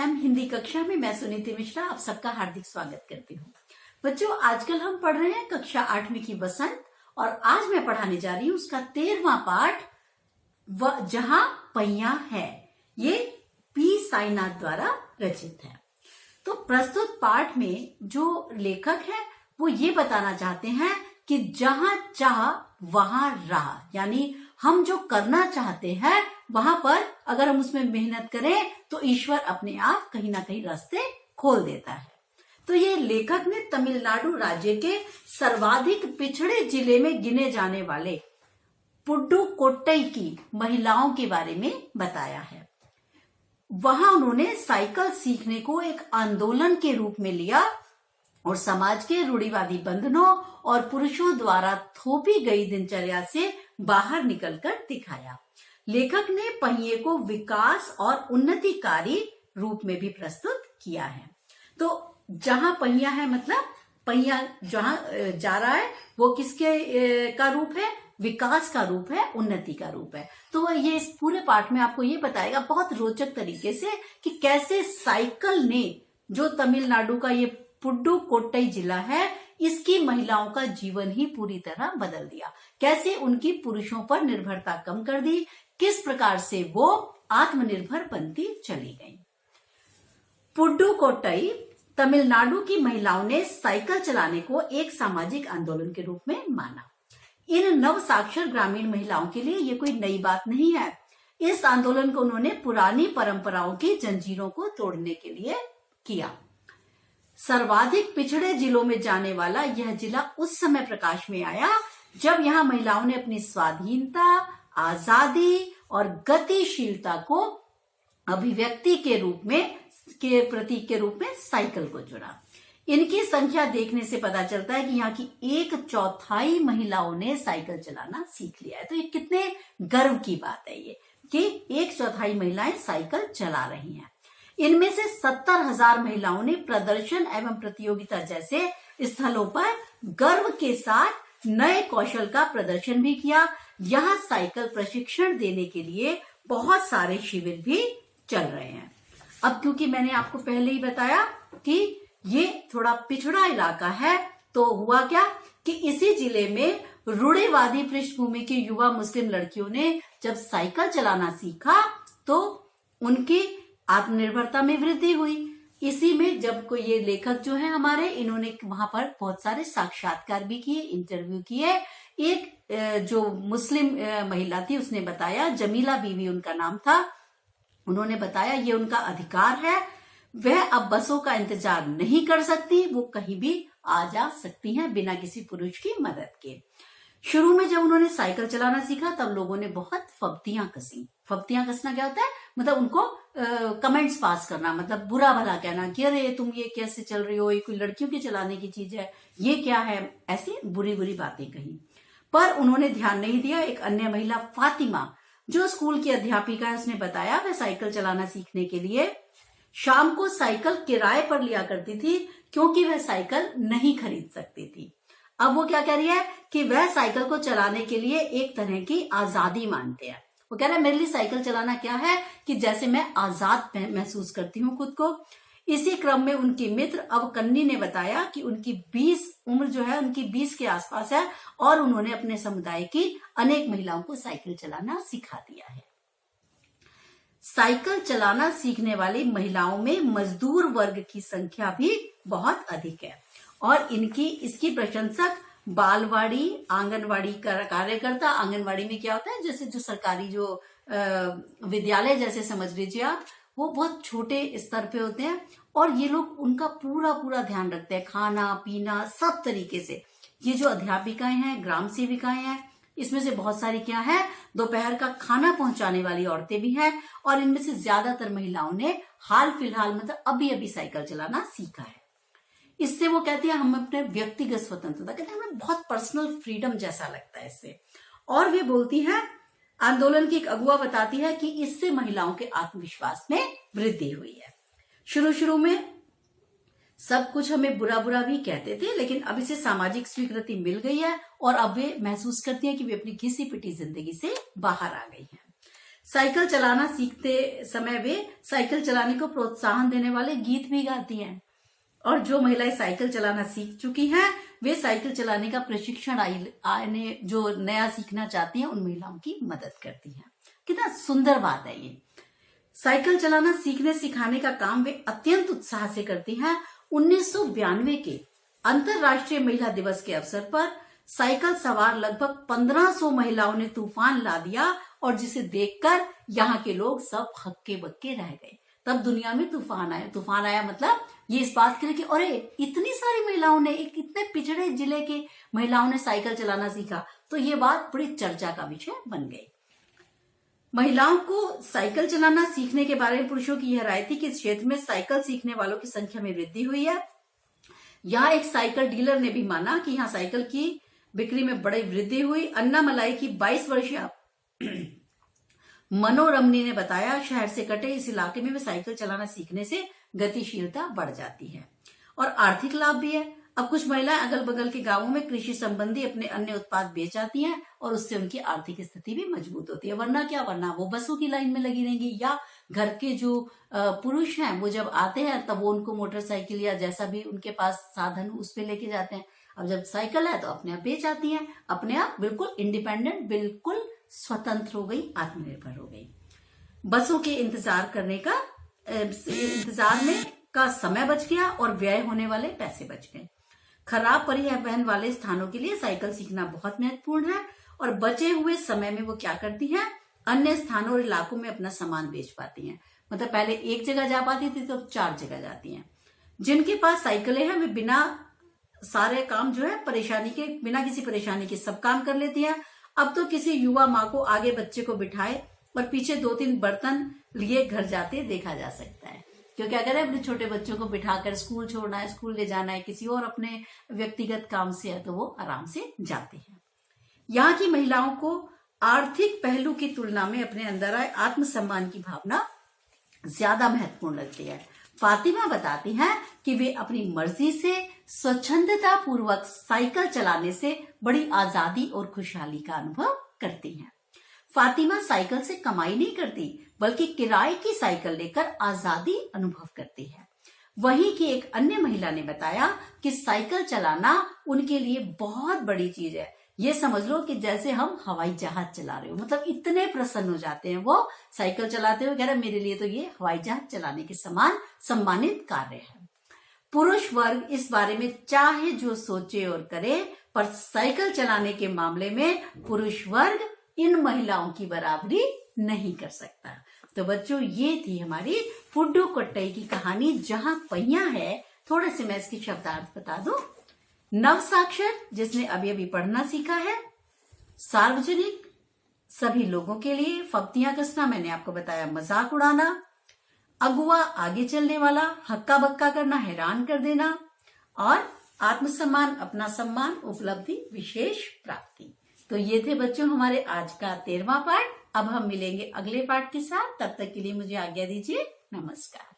M Hindi कक्षा में मैं सुनीति मिश्रा आप सबका हार्दिक स्वागत करती हूँ। बच्चों, आजकल हम पढ़ रहे हैं कक्षा 8वीं की बसंत और आज मैं पढ़ाने जा रही हूँ उसका 13वां पाठ जहां पहिया है। ये पी साईनाथ द्वारा रचित है। तो प्रस्तुत पाठ में जो लेखक है वो ये बताना चाहते हैं कि जहां चाह वहां राह, यानी हम जो करना चाहते हैं वहां पर अगर हम उसमें मेहनत करें तो ईश्वर अपने आप कहीं ना कहीं रास्ते खोल देता है। तो ये लेखक ने तमिलनाडु राज्य के सर्वाधिक पिछड़े जिले में गिने जाने वाले पुडुकोट्टई की महिलाओं के बारे में बताया है। वहां उन्होंने साइकिल सीखने को एक आंदोलन के रूप में लिया और समाज के रूढ़िवादी बंधनों और पुरुषों द्वारा थोपी गई दिनचर्या से बाहर निकलकर दिखाया। लेखक ने पहिए को विकास और उन्नतिकारी रूप में भी प्रस्तुत किया है। तो जहां पहिया है मतलब पहिया जहां जा रहा है वो किसके का रूप है? विकास का रूप है, उन्नति का रूप है। तो ये इस पूरे पाठ में आपको ये बताएगा बहुत रोचक तरीके से कि कैसे साइकिल ने जो तमिलनाडु का ये पुडुकोट्टई जिला है इसकी महिलाओं का जीवन ही पूरी तरह बदल दिया। कैसे उनकी पुरुषों पर निर्भरता कम कर दी, किस प्रकार से वो आत्मनिर्भर बनती चली गई। पुडुकोट्टई तमिलनाडु की महिलाओं ने साइकिल चलाने को एक सामाजिक आंदोलन के रूप में माना। इन नव साक्षर ग्रामीण महिलाओं के लिए ये कोई नई बात नहीं है। इस आंदोलन को उन्होंने पुरानी परंपराओं की जंजीरों को तोड़ने के लिए किया। सर्वाधिक पिछड़े जिलों में जाने वाला यह जिला उस समय प्रकाश में आया जब यहाँ महिलाओं ने अपनी स्वाधीनता, आजादी और गतिशीलता को अभिव्यक्ति के प्रतीक के रूप में साइकिल को चुना। इनकी संख्या देखने से पता चलता है कि यहाँ की 1/4 महिलाओं ने साइकिल चलाना सीख लिया है। तो ये कितने गर्व की बात है ये कि 1/4 महिलाएं साइकिल चला रही हैं। इनमें से 70,000 महिलाओं ने प्रदर्शन एवं प्रतियोगिता जैसे स्थलों पर गर्व के साथ नए कौशल का प्रदर्शन भी किया। यहाँ साइकिल प्रशिक्षण देने के लिए बहुत सारे शिविर भी चल रहे हैं। अब क्योंकि मैंने आपको पहले ही बताया कि ये थोड़ा पिछड़ा इलाका है, तो हुआ क्या कि इसी जिले में रूढ़िवादी पृष्ठभूमि की युवा मुस्लिम लड़कियों ने जब साइकिल चलाना सीखा तो उनकी आत्मनिर्भरता में वृद्धि हुई। इसी में जब कोई ये लेखक जो है हमारे, इन्होंने वहां पर बहुत सारे साक्षात्कार भी किए, इंटरव्यू किए। एक जो मुस्लिम महिला थी उसने बताया, जमीला बीवी उनका नाम था, उन्होंने बताया ये उनका अधिकार है, वह अब बसों का इंतजार नहीं कर सकती, वो कहीं भी आ जा सकती हैं बिना किसी पुरुष की मदद के। शुरू में जब उन्होंने साइकिल चलाना सीखा तब लोगों ने बहुत फब्तियां कसी। फब्तियां कसना क्या होता है? मतलब उनको कमेंट्स पास करना, मतलब बुरा भला कहना कि अरे तुम ये कैसे चल रही हो, ये कोई लड़कियों के चलाने की चीज है, ये क्या है, ऐसी बुरी बुरी बातें कही। पर उन्होंने ध्यान नहीं दिया। एक अन्य महिला फातिमा जो स्कूल की अध्यापिका है, उसने बताया वह साइकिल चलाना सीखने के लिए शाम को साइकिल किराए पर लिया करती थी क्योंकि वह साइकिल नहीं खरीद सकती थी। अब वो क्या कह रही है कि वह साइकिल को चलाने के लिए एक तरह की आजादी मानते हैं। वो कह रहा है मेरे लिए साइकिल चलाना क्या है कि जैसे मैं आजाद महसूस करती हूँ खुद को। इसी क्रम में उनकी मित्र अवकन्नी ने बताया कि उनकी 20 उम्र जो है उनकी 20 के आसपास है और उन्होंने अपने समुदाय की अनेक महिलाओं को साइकिल चलाना सिखा दिया है। साइकिल चलाना सीखने वाली महिलाओं में मजदूर वर्ग की संख्या भी बहुत अधिक है और इसकी प्रशंसक बालवाड़ी, आंगनवाड़ी कार्यकर्ता। आंगनवाड़ी में क्या होता है, जैसे जो सरकारी जो विद्यालय जैसे समझ लीजिए आप, वो बहुत छोटे स्तर पे होते हैं और ये लोग उनका पूरा पूरा ध्यान रखते हैं, खाना पीना सब तरीके से। ये जो अध्यापिकाएं हैं, ग्राम सेविकाएं हैं, इसमें से बहुत सारी क्या है, दोपहर का खाना पहुंचाने वाली औरतें भी हैं और इनमें से ज्यादातर महिलाओं ने हाल फिलहाल मतलब अभी अभी साइकिल चलाना सीखा है। इससे वो कहती है हम अपने व्यक्तिगत स्वतंत्रता, कहते हैं हमें बहुत पर्सनल फ्रीडम जैसा लगता है इससे। और वे बोलती है, आंदोलन की एक अगुआ बताती है कि इससे महिलाओं के आत्मविश्वास में वृद्धि हुई है। शुरू में सब कुछ हमें बुरा बुरा भी कहते थे, लेकिन अब इसे सामाजिक स्वीकृति मिल गई है और अब वे महसूस करती हैं कि वे अपनी घिसी पिटी जिंदगी से बाहर आ गई हैं। साइकिल चलाना सीखते समय वे साइकिल चलाने को प्रोत्साहन देने वाले गीत भी गाती हैं। और जो महिलाएं साइकिल चलाना सीख चुकी हैं वे साइकिल चलाने का प्रशिक्षण आने जो नया सीखना चाहती हैं उन महिलाओं की मदद करती हैं। कितना सुंदर बात है ये। साइकिल चलाना सीखने सिखाने का काम वे अत्यंत उत्साह से करती हैं। 1992 के अंतर्राष्ट्रीय महिला दिवस के अवसर पर साइकिल सवार लगभग 1500 महिलाओं ने तूफान ला दिया और जिसे देखकर यहाँ के लोग सब हक्के बक्के रह गए। तब दुनिया में तूफान आया मतलब ये इस बात के लिए कि अरे इतनी सारी महिलाओं ने, एक इतने पिछड़े जिले के महिलाओं ने साइकिल चलाना सीखा, तो ये बात बड़ी चर्चा का विषय बन गई। महिलाओं को साइकिल चलाना सीखने के बारे में पुरुषों की यह राय थी कि इस क्षेत्र में साइकिल सीखने वालों की संख्या में वृद्धि हुई है। यहाँ एक साइकिल डीलर ने भी माना कि यहाँ साइकिल की बिक्री में बड़ी वृद्धि हुई। अन्नामलाई की 22 वर्षीय मनोरमनी ने बताया, शहर से कटे इस इलाके में साइकिल चलाना सीखने से गतिशीलता बढ़ जाती है और आर्थिक लाभ भी है। अब कुछ महिलाएं अगल बगल के गांवों में कृषि संबंधी अपने अन्य उत्पाद बेच आती हैं और उससे उनकी आर्थिक स्थिति भी मजबूत होती है। वरना वो बसों की लाइन में लगी रहेंगी या घर के जो पुरुष हैं वो जब आते हैं तब वो उनको मोटरसाइकिल या जैसा भी उनके पास साधन उस पे लेके जाते हैं। अब जब साइकिल है तो अपने आप बेच आती हैं, अपने आप बिल्कुल इंडिपेंडेंट, बिल्कुल स्वतंत्र हो गई, आत्मनिर्भर हो गई। बसों के इंतजार में का समय बच गया और व्यय होने वाले पैसे बच गए। खराब परिवहन वाले स्थानों के लिए साइकिल सीखना बहुत महत्वपूर्ण है और बचे हुए समय में वो क्या करती हैं, अन्य स्थानों और इलाकों में अपना सामान बेच पाती हैं। मतलब पहले एक जगह जा पाती थी तो 4 जगह जाती हैं। जिनके पास साइकिलें हैं वे बिना सारे काम जो है बिना किसी परेशानी के सब काम कर लेती हैं। अब तो किसी युवा माँ को आगे बच्चे को बिठाए और पीछे 2-3 बर्तन लिए घर जाते देखा जा सकता है, क्योंकि अगर अपने छोटे बच्चों को बिठाकर स्कूल छोड़ना है, स्कूल ले जाना है, किसी और अपने व्यक्तिगत काम से है तो वो आराम से जाते हैं। यहाँ की महिलाओं को आर्थिक पहलू की तुलना में अपने अंदर आए आत्मसम्मान की भावना ज्यादा महत्वपूर्ण लगती है। फातिमा बताती हैं कि वे अपनी मर्जी से स्वच्छंदता पूर्वक साइकिल चलाने से बड़ी आजादी और खुशहाली का अनुभव करती हैं। फातिमा साइकिल से कमाई नहीं करती बल्कि किराए की साइकिल लेकर आजादी अनुभव करती है। वहीं की एक अन्य महिला ने बताया कि साइकिल चलाना उनके लिए बहुत बड़ी चीज है। ये समझ लो कि जैसे हम हवाई जहाज चला रहे हो, मतलब इतने प्रसन्न हो जाते हैं वो साइकिल चलाते हुए। कह रहे मेरे लिए तो ये हवाई जहाज चलाने के समान सम्मानित कार्य है। पुरुष वर्ग इस बारे में चाहे जो सोचे और करे, पर साइकिल चलाने के मामले में पुरुष वर्ग इन महिलाओं की बराबरी नहीं कर सकता। तो बच्चों ये थी हमारी फुड्डू कोट्टई की कहानी, जहां पहिया है। थोड़े से मैं इसकी शब्दार्थ बता दूं। नवसाक्षर जिसने अभी अभी पढ़ना सीखा है, सार्वजनिक सभी लोगों के लिए, फब्तियां कसना मैंने आपको बताया, मजाक उड़ाना, अगुआ आगे चलने वाला, हक्का बक्का करना, हैरान कर देना, और आत्मसम्मान, अपना सम्मान, उपलब्धि, विशेष प्राप्ति। तो ये थे बच्चों हमारे आज का 13वां पाठ। अब हम मिलेंगे अगले पाठ के साथ। तब तक के लिए मुझे आज्ञा दीजिए। नमस्कार।